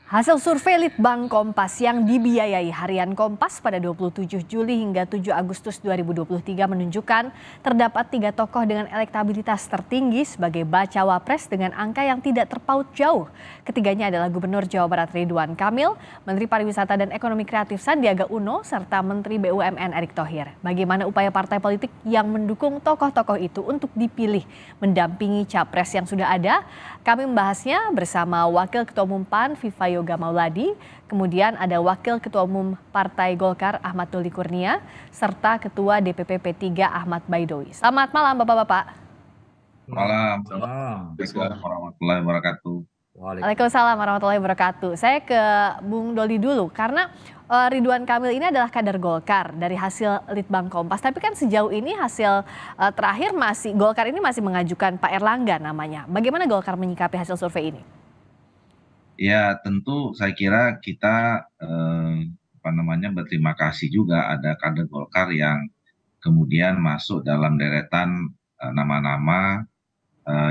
Hasil survei Litbang Kompas yang dibiayai Harian Kompas pada 27 Juli hingga 7 Agustus 2023 menunjukkan terdapat 3 tokoh dengan elektabilitas tertinggi sebagai bacawa pres dengan angka yang tidak terpaut jauh. Ketiganya adalah Gubernur Jawa Barat Ridwan Kamil, Menteri Pariwisata dan Ekonomi Kreatif Sandiaga Uno, serta Menteri BUMN Erick Thohir. Bagaimana upaya partai politik yang mendukung tokoh-tokoh itu untuk dipilih mendampingi capres yang sudah ada? Kami membahasnya bersama Wakil Ketua Umum PAN Viva Yoga Mauladi, kemudian ada Wakil Ketua Umum Partai Golkar Ahmad Doli Kurnia, serta Ketua DPP P3 Ahmad Baidowi. Selamat malam Bapak-Bapak. Malam. Assalamualaikum warahmatullahi wabarakatuh. Waalaikumsalam warahmatullahi wabarakatuh. Saya ke Bung Doli dulu, karena Ridwan Kamil ini adalah kader Golkar dari hasil Litbang Kompas. Tapi kan sejauh ini hasil terakhir Golkar ini masih mengajukan Pak Erlangga namanya. Bagaimana Golkar menyikapi hasil survei ini? Ya tentu saya kira kita berterima kasih juga ada kader Golkar yang kemudian masuk dalam deretan nama-nama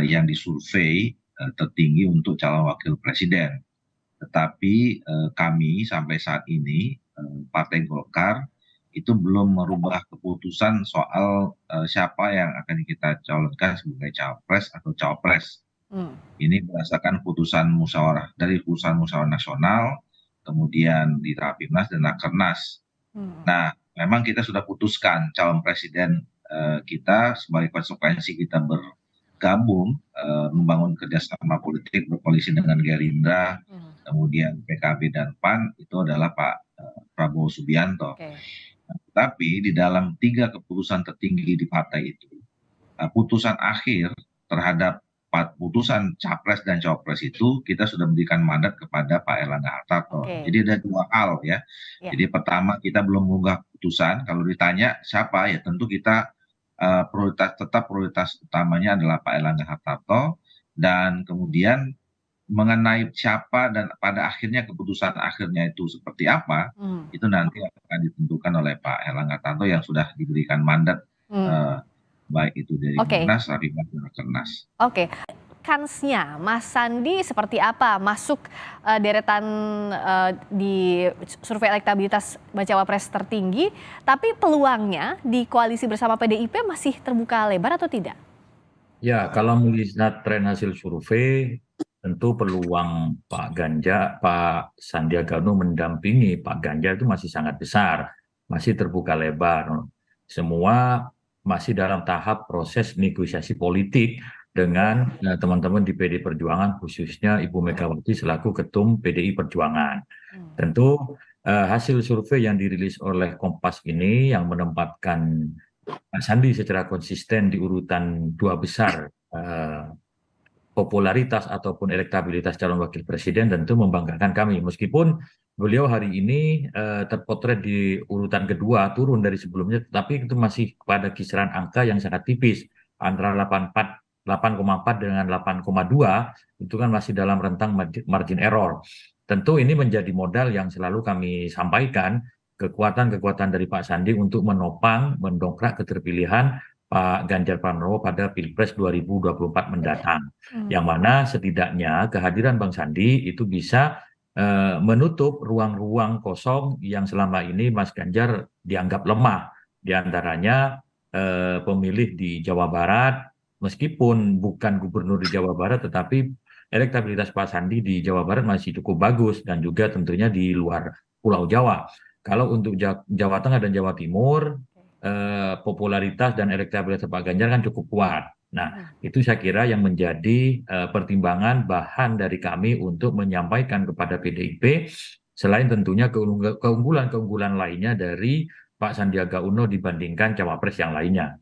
yang disurvei tertinggi untuk calon wakil presiden. Tetapi kami sampai saat ini Partai Golkar itu belum merubah keputusan soal siapa yang akan kita calonkan sebagai cawapres atau cawapres. Ini berdasarkan putusan musyawarah nasional, kemudian di Rapimnas dan Rakernas. Nah, memang kita sudah putuskan calon presiden kita sebagai konsekuensi kita bergabung membangun kerjasama politik berkoalisi dengan Gerindra, kemudian PKB dan PAN itu adalah Pak Prabowo Subianto. Tapi di dalam 3 keputusan tertinggi di partai itu, putusan akhir terhadap putusan capres dan cawapres itu kita sudah memberikan mandat kepada Pak Erlangga Hartarto. Jadi ada 2 hal ya. Jadi pertama kita belum mengunggah putusan. Kalau ditanya siapa ya tentu kita prioritas utamanya adalah Pak Erlangga Hartarto, dan kemudian mengenai siapa dan pada akhirnya keputusan akhirnya itu seperti apa, itu nanti akan ditentukan oleh Pak Erlangga Hartarto yang sudah diberikan mandat baik itu dari Munas, Rapimnas, dan Rakernas. Oke, kansnya Mas Sandi seperti apa masuk deretan di survei elektabilitas bacawa pres tertinggi, tapi peluangnya di koalisi bersama PDIP masih terbuka lebar atau tidak? Ya, kalau melihat tren hasil survei, tentu peluang Pak Sandiaga Uno mendampingi Pak Ganjar itu masih sangat besar, masih terbuka lebar. Semua masih dalam tahap proses negosiasi politik dengan teman-teman di PDI Perjuangan, khususnya Ibu Megawati selaku Ketum PDI Perjuangan. Tentu hasil survei yang dirilis oleh Kompas ini yang menempatkan Pak Sandi secara konsisten di urutan 2 besar popularitas ataupun elektabilitas calon wakil presiden tentu membanggakan kami, meskipun beliau hari ini terpotret di urutan kedua, turun dari sebelumnya, tetapi itu masih pada kisaran angka yang sangat tipis antara 8,4 dengan 8,2, itu kan masih dalam rentang margin error. Tentu ini menjadi modal yang selalu kami sampaikan, kekuatan-kekuatan dari Pak Sandi untuk menopang, mendongkrak keterpilihan Pak Ganjar Pranowo pada Pilpres 2024 mendatang. Yang mana setidaknya kehadiran Bang Sandi itu bisa menutup ruang-ruang kosong yang selama ini Mas Ganjar dianggap lemah. Di antaranya pemilih di Jawa Barat, meskipun bukan gubernur di Jawa Barat, tetapi elektabilitas Pak Sandi di Jawa Barat masih cukup bagus, dan juga tentunya di luar Pulau Jawa. Kalau untuk Jawa Tengah dan Jawa Timur, popularitas dan elektabilitas Pak Ganjar kan cukup kuat. Nah, itu saya kira yang menjadi pertimbangan bahan dari kami untuk menyampaikan kepada PDIP, selain tentunya keunggulan-keunggulan lainnya dari Pak Sandiaga Uno dibandingkan cawapres yang lainnya.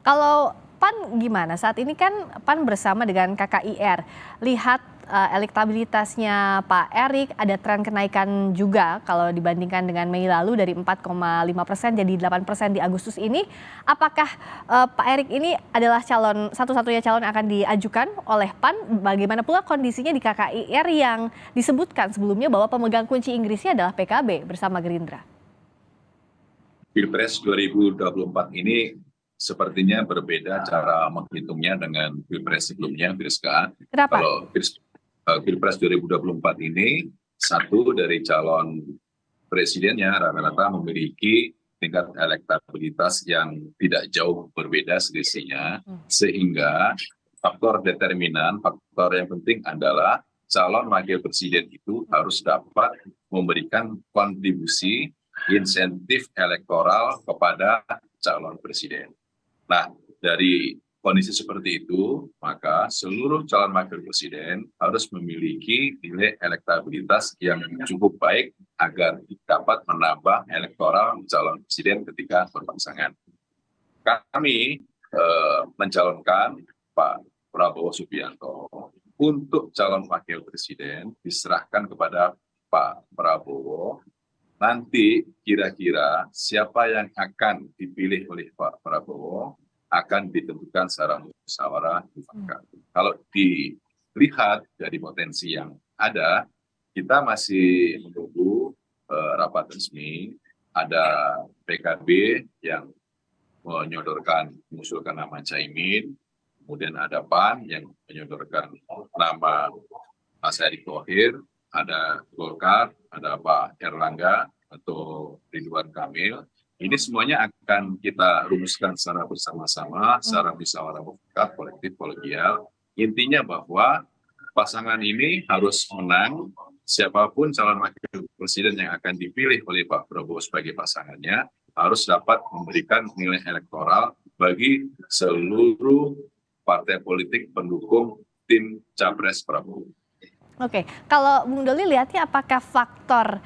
Kalau PAN gimana? Saat ini kan PAN bersama dengan KKIR. Lihat elektabilitasnya Pak Erick ada tren kenaikan juga kalau dibandingkan dengan Mei lalu dari 4,5% jadi 8% di Agustus ini. Apakah Pak Erick ini adalah satu-satunya calon yang akan diajukan oleh PAN? Bagaimana pula kondisinya di KKIR yang disebutkan sebelumnya bahwa pemegang kunci Inggrisnya adalah PKB bersama Gerindra? Pilpres 2024 ini sepertinya berbeda cara menghitungnya dengan Pilpres sebelumnya, Pilpres KA. Kenapa? Pilpres 2024 ini, satu dari calon presidennya rata-rata memiliki tingkat elektabilitas yang tidak jauh berbeda selisihnya, sehingga faktor determinan, faktor yang penting adalah calon wakil presiden itu harus dapat memberikan kontribusi insentif elektoral kepada calon presiden. Nah, dari kondisi seperti itu, maka seluruh calon wakil presiden harus memiliki nilai elektabilitas yang cukup baik agar dapat menambah elektoral calon presiden ketika berpasangan. Kami mencalonkan Pak Prabowo Subianto untuk calon wakil presiden diserahkan kepada Pak Prabowo. Nanti kira-kira siapa yang akan dipilih oleh Pak Prabowo akan ditentukan secara musyawarah mufakat. Kalau dilihat dari potensi yang ada, kita masih menunggu rapat resmi. Ada PKB yang mengusulkan nama Caimin, kemudian ada PAN yang menyodorkan nama Mas Erick Thohir, ada Golkar, ada Pak Erlangga atau Ridwan Kamil. Ini semuanya akan kita rumuskan secara bersama-sama, secara musyawarah mufakat, kolektif, kolegial. Intinya bahwa pasangan ini harus menang. Siapapun calon wakil presiden yang akan dipilih oleh Pak Prabowo sebagai pasangannya harus dapat memberikan nilai elektoral bagi seluruh partai politik pendukung tim Capres Prabowo. Oke, kalau Bung Doli lihatnya apakah faktor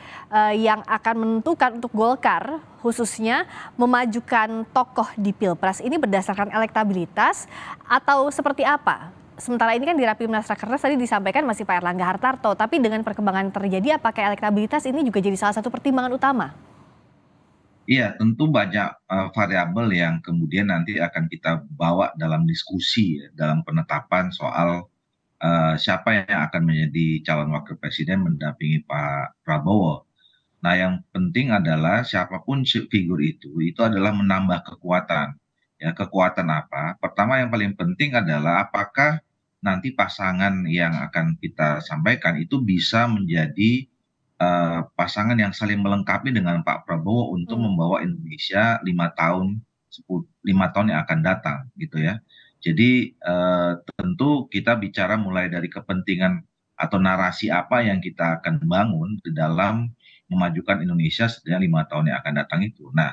yang akan menentukan untuk Golkar khususnya memajukan tokoh di Pilpres ini berdasarkan elektabilitas atau seperti apa? Sementara ini kan di Rapimnas Rakernas tadi disampaikan masih Pak Erlangga Hartarto, tapi dengan perkembangan terjadi apakah elektabilitas ini juga jadi salah satu pertimbangan utama? Iya, tentu banyak variabel yang kemudian nanti akan kita bawa dalam diskusi ya, dalam penetapan soal siapa yang akan menjadi calon wakil presiden mendampingi Pak Prabowo. Nah, yang penting adalah siapapun figur itu adalah menambah kekuatan. Ya, kekuatan apa? Pertama yang paling penting adalah apakah nanti pasangan yang akan kita sampaikan itu bisa menjadi pasangan yang saling melengkapi dengan Pak Prabowo untuk membawa Indonesia 5 tahun yang akan datang, gitu ya. Jadi tentu kita bicara mulai dari kepentingan atau narasi apa yang kita akan bangun di dalam memajukan Indonesia setidaknya 5 tahun yang akan datang itu. Nah,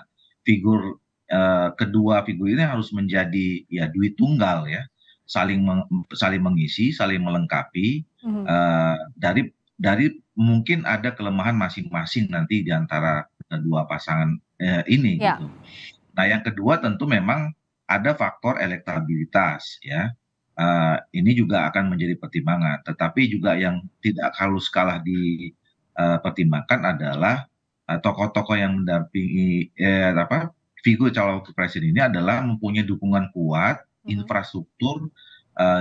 kedua figur ini harus menjadi ya duit tunggal ya, saling mengisi, saling melengkapi. Dari mungkin ada kelemahan masing-masing nanti di antara kedua pasangan ini. Gitu. Nah, yang kedua tentu memang ada faktor elektabilitas ya. Ini juga akan menjadi pertimbangan. Tetapi juga yang tidak harus kalah dipertimbangkan adalah tokoh-tokoh yang mendampingi figur calon wakil presiden ini adalah mempunyai dukungan kuat, infrastruktur,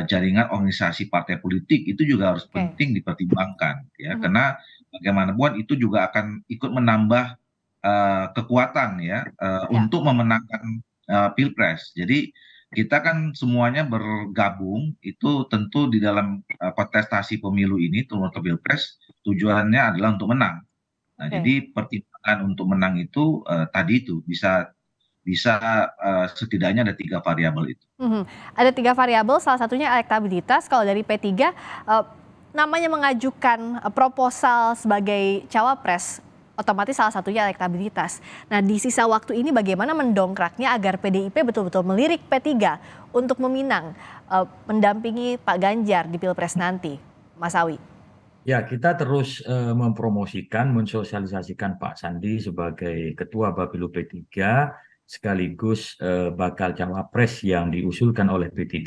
jaringan organisasi partai politik itu juga harus penting dipertimbangkan ya. Karena bagaimanapun itu juga akan ikut menambah kekuatan ya untuk memenangkan Pilpres. Jadi kita kan semuanya bergabung itu tentu di dalam kontestasi pemilu ini terutama Pilpres tujuannya adalah untuk menang. Nah, jadi pertimbangan untuk menang itu tadi itu bisa setidaknya ada 3 variabel itu. Ada 3 variabel, salah satunya elektabilitas. Kalau dari P3 namanya mengajukan proposal sebagai cawapres, otomatis salah satunya elektabilitas. Nah, di sisa waktu ini bagaimana mendongkraknya agar PDIP betul-betul melirik P3 untuk meminang mendampingi Pak Ganjar di Pilpres nanti, Mas Awi? Ya, kita terus mempromosikan, mensosialisasikan Pak Sandi sebagai Ketua Bapilu P3 sekaligus bakal cawapres yang diusulkan oleh P3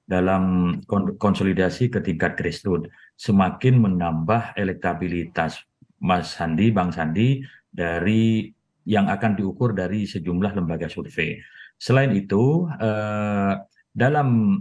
dalam konsolidasi ke tingkat grassroots. Semakin menambah elektabilitas Mas Sandi, Bang Sandi dari yang akan diukur dari sejumlah lembaga survei. Selain itu, dalam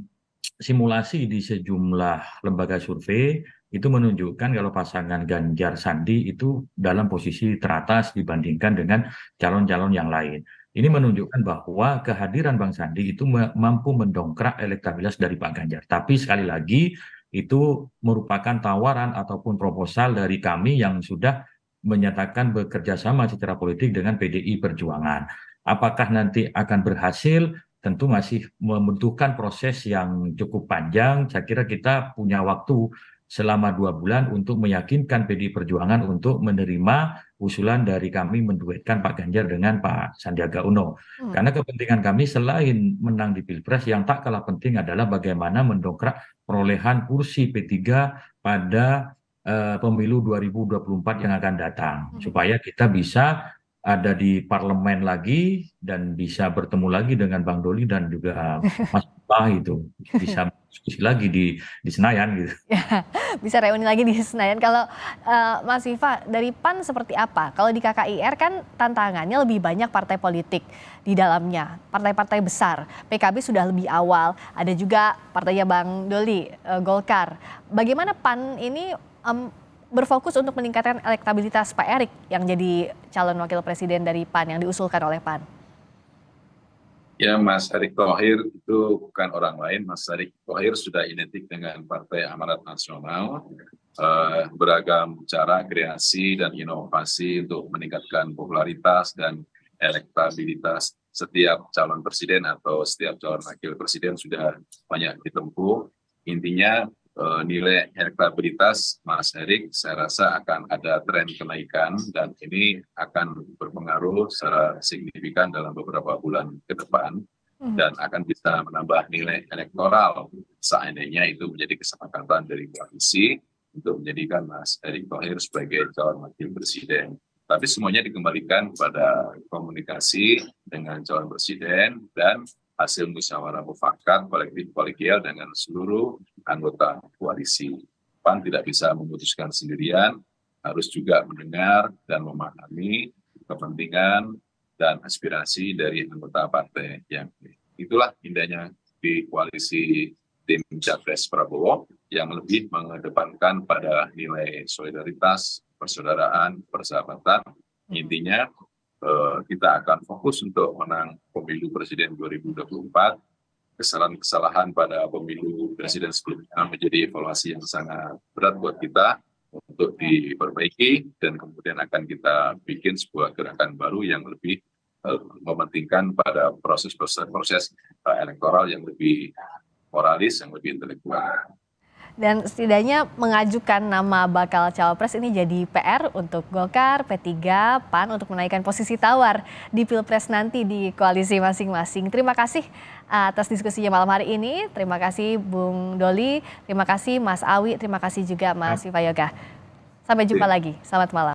simulasi di sejumlah lembaga survei itu menunjukkan kalau pasangan Ganjar Sandi itu dalam posisi teratas dibandingkan dengan calon-calon yang lain. Ini menunjukkan bahwa kehadiran Bang Sandi itu mampu mendongkrak elektabilitas dari Pak Ganjar. Tapi sekali lagi itu merupakan tawaran ataupun proposal dari kami yang sudah menyatakan bekerja sama secara politik dengan PDI Perjuangan. Apakah nanti akan berhasil? Tentu masih membutuhkan proses yang cukup panjang. Saya kira kita punya waktu selama 2 bulan untuk meyakinkan PDI Perjuangan untuk menerima usulan dari kami menduetkan Pak Ganjar dengan Pak Sandiaga Uno. Karena kepentingan kami selain menang di Pilpres, yang tak kalah penting adalah bagaimana mendongkrak perolehan kursi P3 pada pemilu 2024 yang akan datang. Supaya kita bisa ada di parlemen lagi dan bisa bertemu lagi dengan Bang Doli dan juga Mas Bah itu. Bisa diskusi lagi di Senayan gitu. Bisa reuni lagi di Senayan. Kalau Mas Viva, dari PAN seperti apa? Kalau di KKIR kan tantangannya lebih banyak partai politik di dalamnya, partai-partai besar. PKB sudah lebih awal, ada juga partainya Bang Doli, Golkar. Bagaimana PAN ini berfokus untuk meningkatkan elektabilitas Pak Erick yang jadi calon wakil presiden dari PAN yang diusulkan oleh PAN? Ya, Mas Erick Thohir itu bukan orang lain. Mas Erick Thohir sudah identik dengan Partai Amanat Nasional, beragam cara kreasi dan inovasi untuk meningkatkan popularitas dan elektabilitas setiap calon presiden atau setiap calon wakil presiden sudah banyak ditempuh. Intinya nilai elektabilitas Mas Erick saya rasa akan ada tren kenaikan dan ini akan berpengaruh secara signifikan dalam beberapa bulan ke depan dan akan bisa menambah nilai elektoral seandainya itu menjadi kesepakatan dari koalisi untuk menjadikan Mas Erick Thohir sebagai calon wakil presiden. Tapi semuanya dikembalikan pada komunikasi dengan calon presiden dan hasil musyawarah mufakat kolektif kolegial dengan seluruh anggota koalisi. PAN tidak bisa memutuskan sendirian, harus juga mendengar dan memahami kepentingan dan aspirasi dari anggota partai yang itulah indahnya di koalisi tim Capres Prabowo yang lebih mengedepankan pada nilai solidaritas, persaudaraan, persahabatan. Intinya kita akan fokus untuk menang pemilu presiden 2024. Kesalahan-kesalahan pada pemilu presiden sebelumnya menjadi evaluasi yang sangat berat buat kita untuk diperbaiki dan kemudian akan kita bikin sebuah gerakan baru yang lebih mementingkan pada proses elektoral yang lebih moralis, yang lebih intelektual. Dan setidaknya mengajukan nama bakal cawapres ini jadi PR untuk Golkar, P3, PAN untuk menaikkan posisi tawar di Pilpres nanti di koalisi masing-masing. Terima kasih atas diskusinya malam hari ini. Terima kasih Bung Doli, terima kasih Mas Awi, terima kasih juga Mas Viva Yoga. Sampai jumpa lagi, selamat malam.